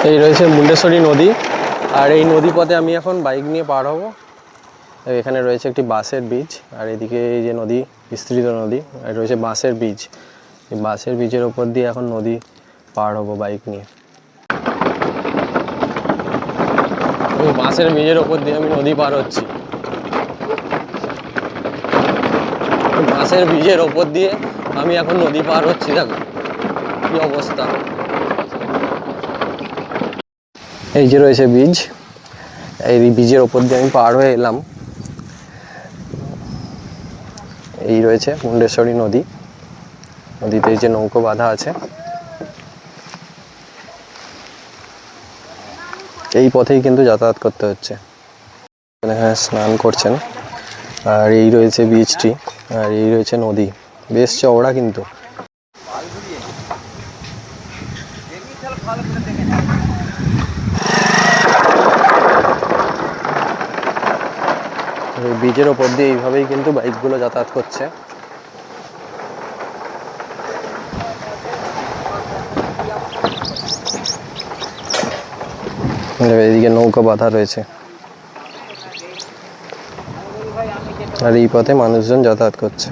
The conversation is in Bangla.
এই রয়েছে মুন্ডেশ্বরী নদী, আর এই নদী পথে আমি এখন বাইক নিয়ে পার হব। এখানে রয়েছে একটি বাঁশের ব্রিজ, আর এদিকে এই যে নদী, বিস্তৃত নদী, আর রয়েছে বাঁশের ব্রিজ। এই বাঁশের ব্রিজের ওপর দিয়ে এখন নদী পার হব বাইক নিয়ে। ওই বাঁশের ব্রিজের ওপর দিয়ে আমি নদী পার হচ্ছি। বাঁশের ব্রিজের ওপর দিয়ে আমি এখন নদী পার হচ্ছি, দেখো কি অবস্থা। এই যে রয়েছে ব্রিজ, এই ব্রিজের ওপর দিয়ে আমি পার হয়ে এলাম। এই রয়েছে মুন্ডেশ্বরী নদী, নদীতে এই যে নৌকো বাঁধা আছে। এই পথেই কিন্তু যাতায়াত করতে হচ্ছে। এখানে স্নান করছেন, আর এই রয়েছে ব্রিজটি, আর এই রয়েছে নদী, বেশ চওড়া কিন্তু। ব্রিজের ওপর দিয়ে এইভাবেই কিন্তু বাইকগুলো যাতায়াত করছে। এদিকে নৌকা বাঁধা রয়েছে, আর এই পথে মানুষজন যাতায়াত করছে।